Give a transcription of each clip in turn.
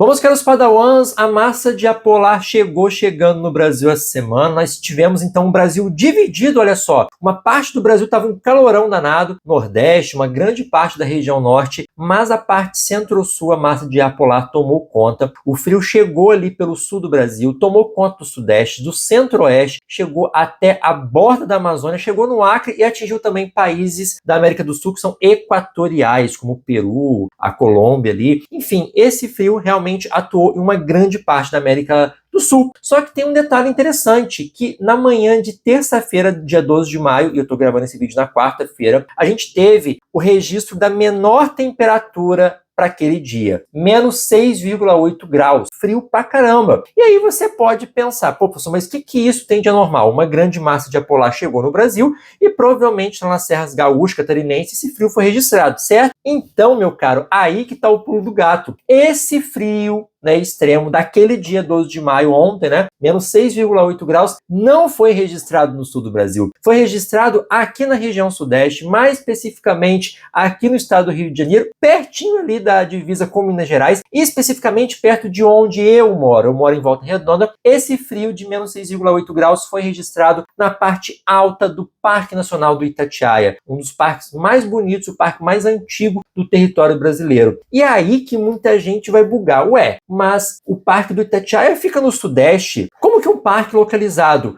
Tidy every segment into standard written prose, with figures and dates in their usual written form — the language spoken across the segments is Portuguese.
Vamos, caros padawans, a massa de Apolar chegando no Brasil essa semana. Nós tivemos então um Brasil dividido, olha só. Uma parte do Brasil estava um calorão danado, Nordeste, uma grande parte da região Norte, mas a parte Centro-Sul, a massa de Apolar tomou conta. O frio chegou ali pelo sul do Brasil, tomou conta do Sudeste, do Centro-Oeste, chegou até a borda da Amazônia, chegou no Acre e atingiu também países da América do Sul que são equatoriais, como o Peru, a Colômbia ali. Enfim, esse frio realmente atuou em uma grande parte da América do Sul. Só que tem um detalhe interessante, que na manhã de terça-feira, dia 12 de maio, e eu estou gravando esse vídeo na quarta-feira, a gente teve o registro da menor temperatura para aquele dia, menos 6,8 graus, frio pra caramba. E aí você pode pensar, pô, professor, mas o que isso tem de anormal? Uma grande massa de Apolar chegou no Brasil e provavelmente nas serras gaúchas, catarinenses, esse frio foi registrado, certo? Então, meu caro, aí que tá o pulo do gato. Esse frio, né, extremo daquele dia 12 de maio, ontem, né, menos 6,8 graus, não foi registrado no sul do Brasil. Foi registrado aqui na região sudeste, mais especificamente aqui no estado do Rio de Janeiro, pertinho ali da divisa com Minas Gerais, e especificamente perto de onde eu moro. Eu moro em Volta Redonda. Esse frio de menos 6,8 graus foi registrado na parte alta do Parque Nacional do Itatiaia, um dos parques mais bonitos, o parque mais antigo do território brasileiro. E é aí que muita gente vai bugar. Ué, mas o Parque do Itatiaia fica no Sudeste. Como que um parque localizado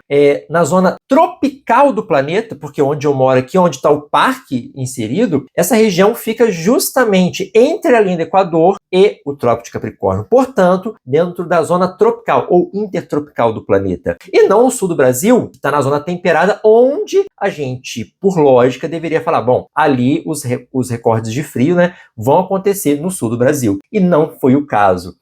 na zona tropical do planeta, porque onde eu moro aqui, onde está o parque inserido, essa região fica justamente entre a linha do Equador e o Trópico de Capricórnio. Portanto, dentro da zona tropical ou intertropical do planeta. E não o sul do Brasil, que está na zona temperada, onde a gente, por lógica, deveria falar, bom, ali os recordes de frio, né, vão acontecer no sul do Brasil. E não foi o caso.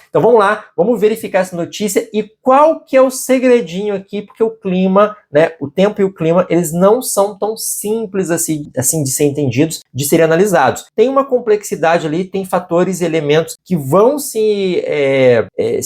Então vamos lá, vamos verificar essa notícia e qual que é o segredinho aqui, porque o clima, né, o tempo e o clima, eles não são tão simples assim de ser entendidos, de serem analisados. Tem uma complexidade ali, tem fatores e elementos que vão se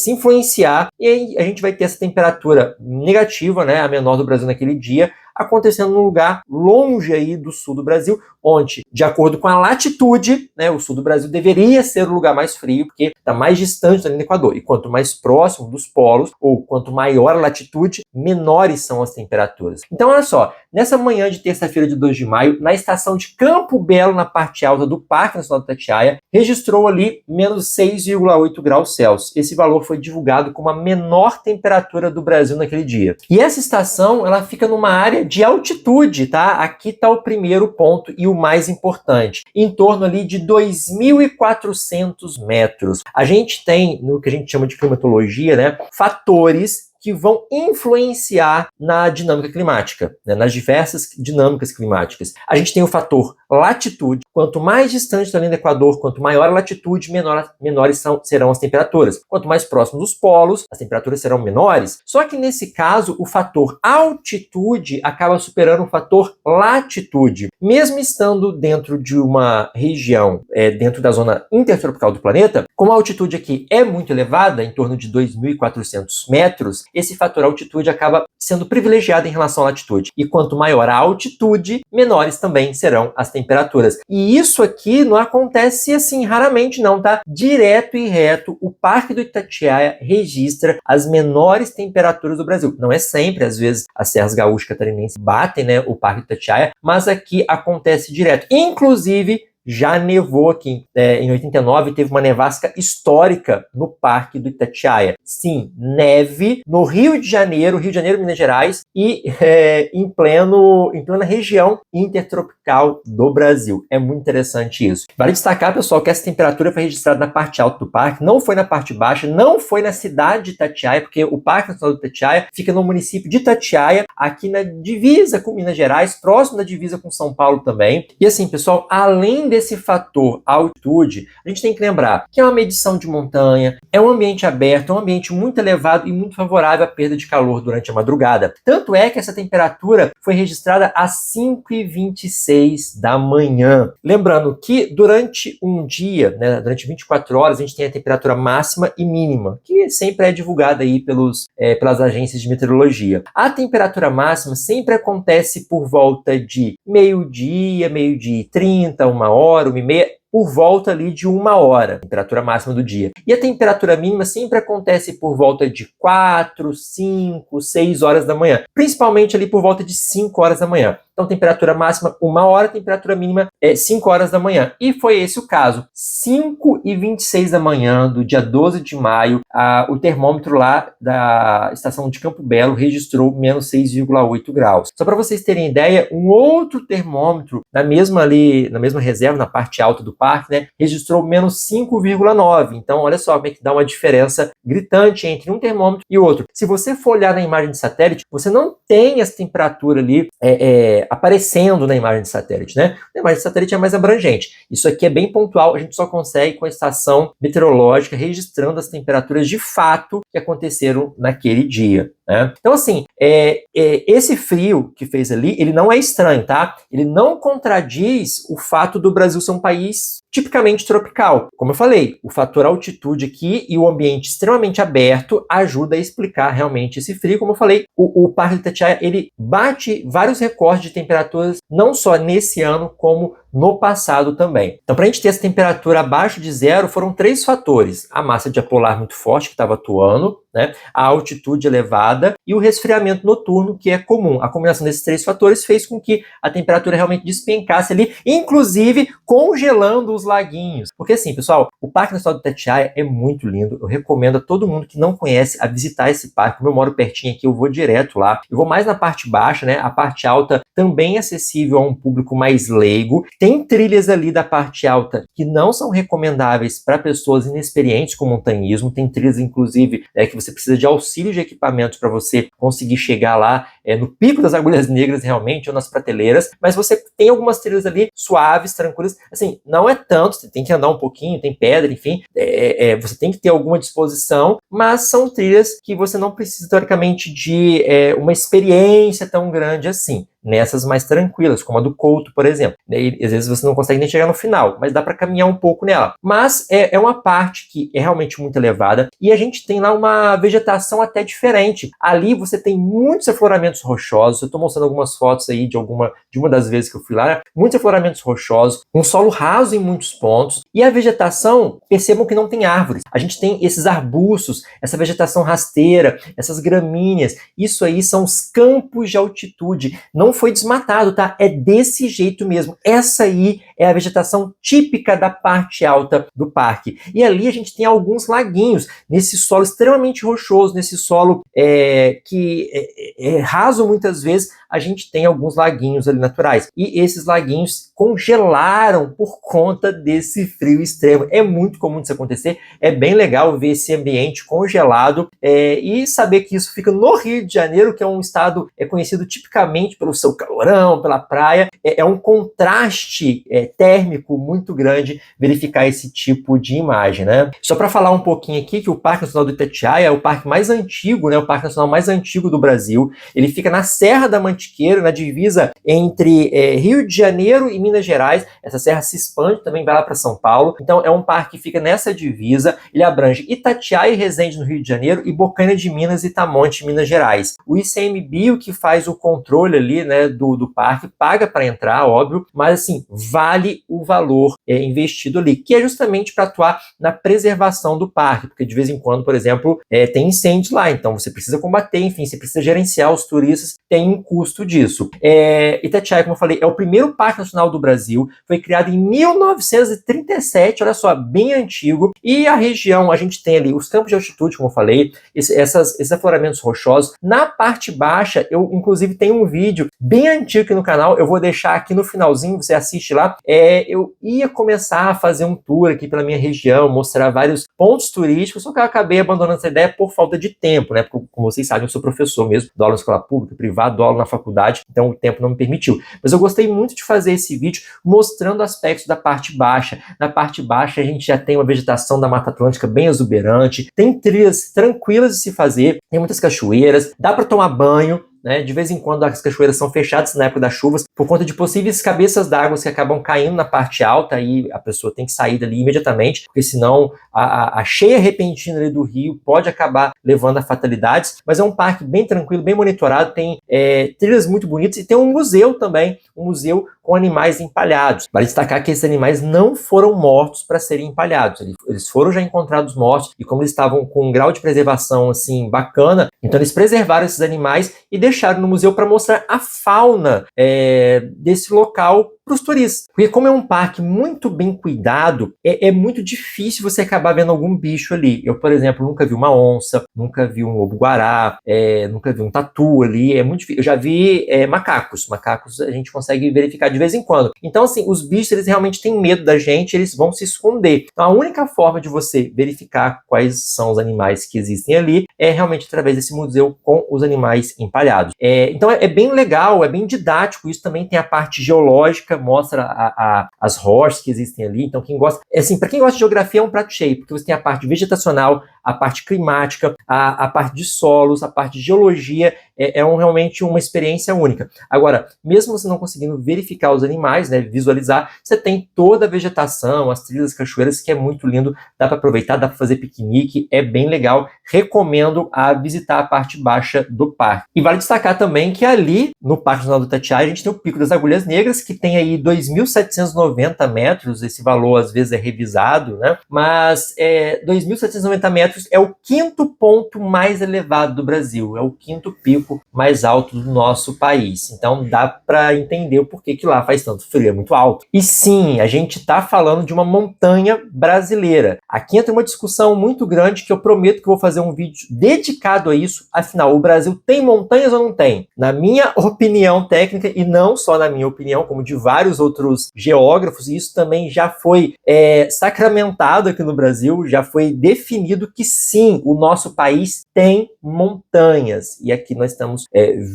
influenciar e aí a gente vai ter essa temperatura negativa, né, a menor do Brasil naquele dia, acontecendo num lugar longe aí do sul do Brasil, onde, de acordo com a latitude, né, o sul do Brasil deveria ser o lugar mais frio, porque está mais distante da linha do Equador. E quanto mais próximo dos polos, ou quanto maior a latitude, menores são as temperaturas. Então, olha só, nessa manhã de terça-feira de 2 de maio, na estação de Campo Belo, na parte alta do Parque Nacional do Itatiaia, registrou ali menos 6,8 graus Celsius. Esse valor foi divulgado como a menor temperatura do Brasil naquele dia. E essa estação, ela fica numa área de altitude, tá? Aqui está o primeiro ponto e o mais importante, em torno ali de 2.400 metros. A gente tem, no que a gente chama de climatologia, né, fatores que vão influenciar na dinâmica climática, né, nas diversas dinâmicas climáticas. A gente tem o fator latitude. Quanto mais distante da linha do Equador, quanto maior a latitude, menores serão as temperaturas. Quanto mais próximo dos polos, as temperaturas serão menores. Só que nesse caso, o fator altitude acaba superando o fator latitude. Mesmo estando dentro de uma região, dentro da zona intertropical do planeta, como a altitude aqui é muito elevada, em torno de 2.400 metros, esse fator altitude acaba sendo privilegiado em relação à latitude. E quanto maior a altitude, menores também serão as temperaturas. E isso aqui não acontece assim raramente não, tá? Direto e reto, o Parque do Itatiaia registra as menores temperaturas do Brasil. Não é sempre, às vezes as serras gaúchas catarinenses batem, né, o Parque do Itatiaia, mas aqui acontece direto. Inclusive, já nevou aqui. Em 89 teve uma nevasca histórica no Parque do Itatiaia. Sim, neve no Rio de Janeiro, Minas Gerais e em plena região intertropical do Brasil. É muito interessante isso. Vale destacar, pessoal, que essa temperatura foi registrada na parte alta do parque, não foi na parte baixa, não foi na cidade de Itatiaia, porque o Parque Nacional do Itatiaia fica no município de Itatiaia, aqui na divisa com Minas Gerais, próximo da divisa com São Paulo também. E assim, pessoal, além desse fator altitude, a gente tem que lembrar que é uma medição de montanha, é um ambiente aberto, é um ambiente muito elevado e muito favorável à perda de calor durante a madrugada. Tanto é que essa temperatura foi registrada às 5h26 da manhã. Lembrando que durante um dia, né, durante 24 horas, a gente tem a temperatura máxima e mínima, que sempre é divulgada aí pelas agências de meteorologia. A temperatura máxima sempre acontece por volta de meio-dia e 30, 1h, 1h30, por volta ali de 1 hora, temperatura máxima do dia. E a temperatura mínima sempre acontece por volta de 4, 5, 6 horas da manhã, principalmente ali por volta de 5 horas da manhã. Então, temperatura máxima 1 hora, temperatura mínima 5 horas da manhã. E foi esse o caso. 5h26 da manhã do dia 12 de maio, o termômetro lá da estação de Campo Belo registrou menos 6,8 graus. Só para vocês terem ideia, um outro termômetro na mesma reserva, na parte alta do parque, né, registrou menos 5,9. Então, olha só como é que dá uma diferença gritante entre um termômetro e outro. Se você for olhar na imagem de satélite, você não tem essa temperatura ali aparecendo na imagem de satélite, né? A imagem de satélite é mais abrangente. Isso aqui é bem pontual, a gente só consegue com a estação meteorológica registrando as temperaturas de fato que aconteceram naquele dia, né? Então, assim, esse frio que fez ali, ele não é estranho, tá? Ele não contradiz o fato do Brasil ser um país tipicamente tropical. Como eu falei, o fator altitude aqui e o ambiente extremamente aberto ajuda a explicar realmente esse frio. Como eu falei, o Parque do Itatiaia, ele bate vários recordes de temperaturas, não só nesse ano, como no passado também. Então, para a gente ter essa temperatura abaixo de zero, foram 3 fatores. A massa dipolar muito forte, que estava atuando, né? A altitude elevada e o resfriamento noturno, que é comum. A combinação desses 3 fatores fez com que a temperatura realmente despencasse ali, inclusive congelando os laguinhos. Porque assim, pessoal, o Parque Nacional do Itatiaia é muito lindo. Eu recomendo a todo mundo que não conhece a visitar esse parque. Como eu moro pertinho aqui, eu vou direto lá. Eu vou mais na parte baixa, né? A parte alta também é acessível a um público mais leigo. Tem trilhas ali da parte alta que não são recomendáveis para pessoas inexperientes com montanhismo. Tem trilhas, inclusive, que você precisa de auxílio de equipamentos para você conseguir chegar lá no pico das agulhas negras realmente, ou nas prateleiras, mas você tem algumas trilhas ali suaves, tranquilas, assim, não é tanto, você tem que andar um pouquinho, tem pedra, enfim, você tem que ter alguma disposição, mas são trilhas que você não precisa, teoricamente, de uma experiência tão grande assim. Nessas mais tranquilas, como a do Couto, por exemplo. E, às vezes você não consegue nem chegar no final, mas dá para caminhar um pouco nela. Mas é uma parte que é realmente muito elevada e a gente tem lá uma vegetação até diferente. Ali você tem muitos afloramentos rochosos. Eu estou mostrando algumas fotos aí de uma das vezes que eu fui lá, né? Muitos afloramentos rochosos, um solo raso em muitos pontos. E a vegetação, percebam que não tem árvores. A gente tem esses arbustos, essa vegetação rasteira, essas gramíneas. Isso aí são os campos de altitude. Não foi desmatado, tá? É desse jeito mesmo. Essa aí é a vegetação típica da parte alta do parque. E ali a gente tem alguns laguinhos, nesse solo extremamente rochoso, nesse solo que é raso muitas vezes, a gente tem alguns laguinhos ali naturais. E esses laguinhos congelaram por conta desse frio extremo. É muito comum isso acontecer. É bem legal ver esse ambiente congelado e saber que isso fica no Rio de Janeiro, que é um estado conhecido tipicamente pelo seu calorão, pela praia. É um contraste térmico muito grande verificar esse tipo de imagem, né? Só para falar um pouquinho aqui que o Parque Nacional do Itatiaia é o parque mais antigo, né? O Parque Nacional mais antigo do Brasil. Ele fica na Serra da Mantiqueira, na divisa entre Rio de Janeiro e Minas Gerais. Essa serra se expande, também vai lá para São Paulo. Então é um parque que fica nessa divisa. Ele abrange Itatiaia e Resende no Rio de Janeiro e Bocaina de Minas e Tamonte, Minas Gerais. O ICMBio, que faz o controle ali, né, do parque, paga para entrar, óbvio, mas assim, vale o valor investido ali, que é justamente para atuar na preservação do parque, porque de vez em quando, por exemplo, tem incêndios lá, então você precisa combater, enfim, você precisa gerenciar os turistas, tem um custo disso. Itatiaia, como eu falei, é o primeiro parque nacional do Brasil, foi criado em 1937, olha só, bem antigo, e a região, a gente tem ali os campos de altitude, como eu falei, esses afloramentos rochosos. Na parte baixa, eu inclusive tenho um vídeo bem antigo aqui no canal, eu vou deixar aqui no finalzinho, você assiste lá. Eu ia começar a fazer um tour aqui pela minha região, mostrar vários pontos turísticos, só que eu acabei abandonando essa ideia por falta de tempo, né? Porque, como vocês sabem, eu sou professor mesmo, dou aula na escola pública, privada, dou aula na faculdade, então o tempo não me permitiu. Mas eu gostei muito de fazer esse vídeo mostrando aspectos da parte baixa. Na parte baixa a gente já tem uma vegetação da Mata Atlântica bem exuberante, tem trilhas tranquilas de se fazer, tem muitas cachoeiras, dá para tomar banho, né? De vez em quando as cachoeiras são fechadas na época das chuvas por conta de possíveis cabeças d'água que acabam caindo na parte alta, aí a pessoa tem que sair dali imediatamente, porque senão a cheia repentina ali do rio pode acabar levando a fatalidades. Mas é um parque bem tranquilo, bem monitorado, tem trilhas muito bonitas e tem um museu também, um museu com animais empalhados. Vale destacar que esses animais não foram mortos para serem empalhados, eles foram já encontrados mortos, e como eles estavam com um grau de preservação assim bacana, então eles preservaram esses animais e deixaram no museu para mostrar a fauna desse local para os turistas. Porque como é um parque muito bem cuidado, é muito difícil você acabar vendo algum bicho ali. Eu, por exemplo, nunca vi uma onça, nunca vi um lobo-guará, nunca vi um tatu ali, é muito difícil. Eu já vi macacos a gente consegue verificar de vez em quando. Então, assim, os bichos, eles realmente têm medo da gente, eles vão se esconder. Então, a única forma de você verificar quais são os animais que existem ali é realmente através desse museu com os animais empalhados. Então, é bem legal, é bem didático, isso também tem a parte geológica, mostra as rochas que existem ali. Então, quem gosta, assim, para quem gosta de geografia é um prato cheio, porque você tem a parte vegetacional, a parte climática, a parte de solos, a parte de geologia, realmente uma experiência única. Agora, mesmo você não conseguindo verificar os animais, né, visualizar, você tem toda a vegetação, as trilhas, as cachoeiras, que é muito lindo, dá para aproveitar, dá para fazer piquenique, é bem legal, recomendo a visitar a parte baixa do parque. E vale destacar também que ali, no Parque Nacional do Itatiaia, a gente tem o Pico das Agulhas Negras, que tem aí 2.790 metros, esse valor às vezes é revisado, né, mas 2.790 metros é o quinto ponto mais elevado do Brasil, é o quinto pico mais alto do nosso país. Então dá para entender o porquê que lá faz tanto frio, é muito alto. E sim, a gente está falando de uma montanha brasileira. Aqui entra uma discussão muito grande que eu prometo que eu vou fazer um vídeo dedicado a isso. Afinal, o Brasil tem montanhas ou não tem? Na minha opinião técnica, e não só na minha opinião, como de vários outros geógrafos, e isso também já foi sacramentado aqui no Brasil, já foi definido que sim, o nosso país tem montanhas. E aqui nós estamos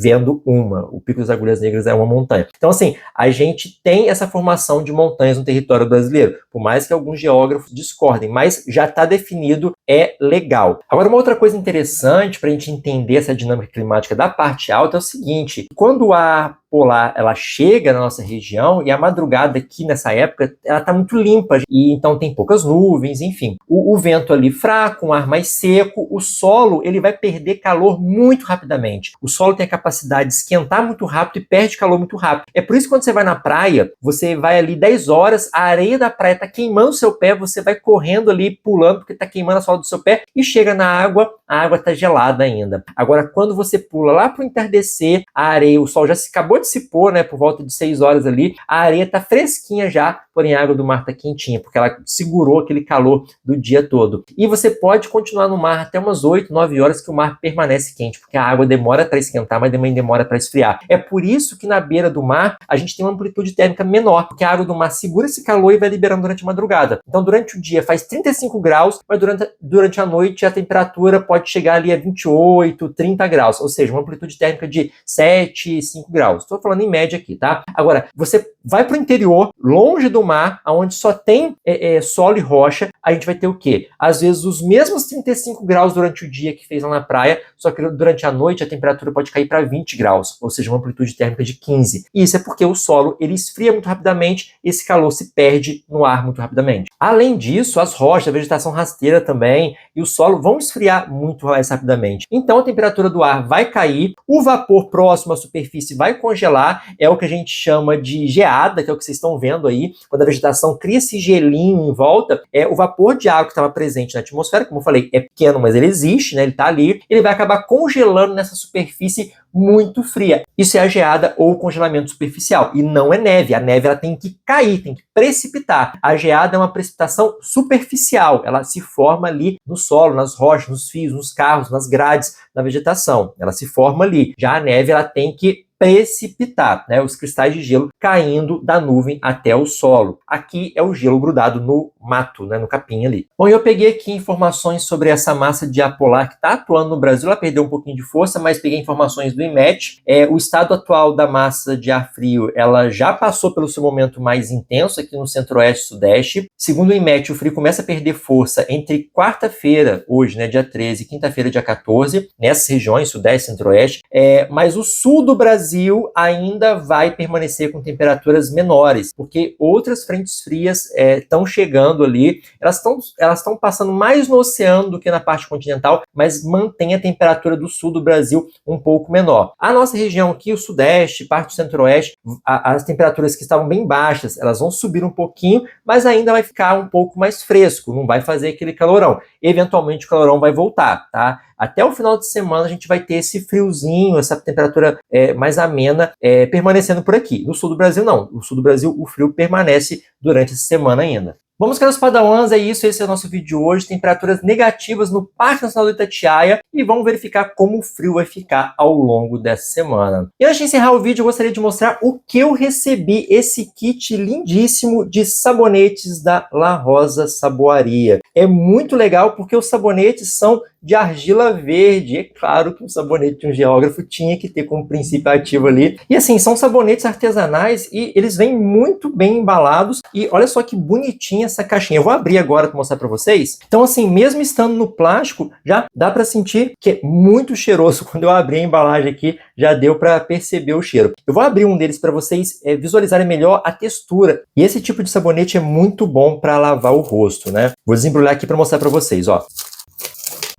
vendo o Pico das Agulhas Negras é uma montanha. Então, assim, a gente tem essa formação de montanhas no território brasileiro, por mais que alguns geógrafos discordem, mas já está definido, é legal. Agora, uma outra coisa interessante para a gente entender essa dinâmica climática da parte alta é o seguinte: quando a polar ela chega na nossa região, e a madrugada aqui nessa época ela está muito limpa, e então tem poucas nuvens, enfim. O vento ali fraco, um ar mais seco, o solo ele vai perder calor muito rapidamente. O solo tem a capacidade de esquentar muito rápido e perde calor muito rápido. É por isso que quando você vai na praia, você vai ali 10 horas, a areia da praia está queimando o seu pé, você vai correndo ali, pulando, porque está queimando a sola do seu pé, e chega na água, a água está gelada ainda. Agora, quando você pula lá para o entardecer, a areia, o sol já acabou de se pôr, né, por volta de 6 horas ali, a areia está fresquinha já, porém a água do mar está quentinha, porque ela segurou aquele calor do dia todo. E você pode continuar no mar até umas 8, 9 horas que o mar permanece quente, porque a água demora para esquentar, mas também demora para esfriar. É por isso que na beira do mar a gente tem uma amplitude térmica menor, porque a água do mar segura esse calor e vai liberando durante a madrugada. Então durante o dia faz 35 graus, mas durante a noite a temperatura pode chegar ali a 28, 30 graus, ou seja, uma amplitude térmica de 7, 5 graus. Estou falando em média aqui, tá? Agora, você vai para o interior, longe do mar, onde só tem solo e rocha, a gente vai ter o quê? Às vezes os mesmos 35 graus durante o dia que fez lá na praia, só que durante a noite a temperatura pode cair para 20 graus, ou seja, uma amplitude térmica de 15. E isso é porque o solo ele esfria muito rapidamente, esse calor se perde no ar muito rapidamente. Além disso, as rochas, a vegetação rasteira também, e o solo vão esfriar muito mais rapidamente. Então a temperatura do ar vai cair, o vapor próximo à superfície vai congelar, é o que a gente chama de geada, que é o que vocês estão vendo aí, quando a vegetação cria esse gelinho em volta, o vapor de água que estava presente na atmosfera, como eu falei, é pequeno, mas ele existe, né? Ele está ali, ele vai acabar congelando nessa superfície muito fria. Isso é a geada ou congelamento superficial, e não é neve. A neve ela tem que cair, tem que precipitar. A geada é uma precipitação superficial, ela se forma ali no solo, nas rochas, nos fios, nos carros, nas grades da vegetação. Ela se forma ali. Já a neve ela tem que precipitar, né? Os cristais de gelo caindo da nuvem até o solo. Aqui é o gelo grudado no mato, né, no capim ali. Bom, eu peguei aqui informações sobre essa massa de ar polar que está atuando no Brasil. Ela perdeu um pouquinho de força, mas peguei informações do IMET. O estado atual da massa de ar frio, ela já passou pelo seu momento mais intenso aqui no centro-oeste e sudeste. Segundo o IMET, o frio começa a perder força entre quarta-feira, hoje, né, dia 13, e quinta-feira, dia 14, nessas regiões, sudeste e centro-oeste. Mas o sul do Brasil ainda vai permanecer com temperaturas menores, porque outras frentes frias estão chegando ali. Elas estão passando mais no oceano do que na parte continental, mas mantém a temperatura do sul do Brasil um pouco menor. A nossa região aqui, o sudeste, parte do centro-oeste, as temperaturas que estavam bem baixas, elas vão subir um pouquinho, mas ainda vai ficar um pouco mais fresco, não vai fazer aquele calorão. Eventualmente o calorão vai voltar, tá? Até o final de semana a gente vai ter esse friozinho, essa temperatura mais amena permanecendo por aqui. No sul do Brasil não. No sul do Brasil o frio permanece durante essa semana ainda. Vamos, caros padawans, é isso, esse é o nosso vídeo de hoje. Temperaturas negativas no Parque Nacional do Itatiaia e vamos verificar como o frio vai ficar ao longo dessa semana. E antes de encerrar o vídeo, eu gostaria de mostrar o que eu recebi, esse kit lindíssimo de sabonetes da La Rosa Saboaria. É muito legal porque os sabonetes são de argila verde. É claro que um sabonete de um geógrafo tinha que ter como princípio ativo ali. E assim, são sabonetes artesanais e eles vêm muito bem embalados. E olha só que bonitinha essa caixinha. Eu vou abrir agora para mostrar para vocês. Então assim, mesmo estando no plástico, já dá para sentir que é muito cheiroso. Quando eu abri a embalagem aqui, já deu para perceber o cheiro. Eu vou abrir um deles para vocês visualizarem melhor a textura. E esse tipo de sabonete é muito bom para lavar o rosto, né? Vou desembrulhar aqui para mostrar para vocês, ó.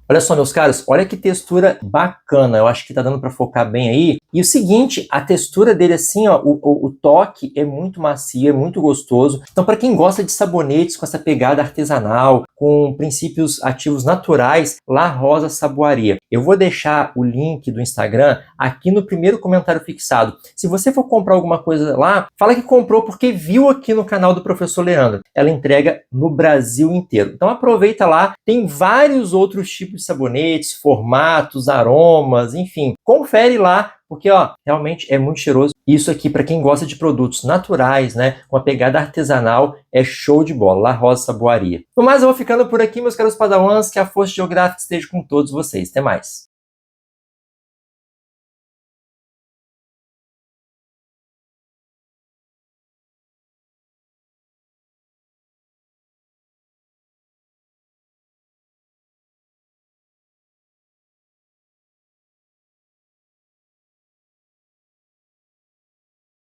Olha só, meus caros, olha que textura bacana, eu acho que tá dando para focar bem aí. E o seguinte, a textura dele assim, ó, o toque é muito macio, é muito gostoso. Então, para quem gosta de sabonetes com essa pegada artesanal, com princípios ativos naturais, La Rosa Saboaria. Eu vou deixar o link do Instagram aqui no primeiro comentário fixado. Se você for comprar alguma coisa lá, fala que comprou porque viu aqui no canal do Professor Leandro. Ela entrega no Brasil inteiro. Então aproveita lá, tem vários outros tipos de sabonetes, formatos, aromas, enfim. Confere lá, porque ó, realmente é muito cheiroso. Isso aqui, para quem gosta de produtos naturais, né, com a pegada artesanal, é show de bola. La Rosa Saboaria. No mais, eu vou ficando por aqui, meus caros padawans. Que a força geográfica esteja com todos vocês. Até mais.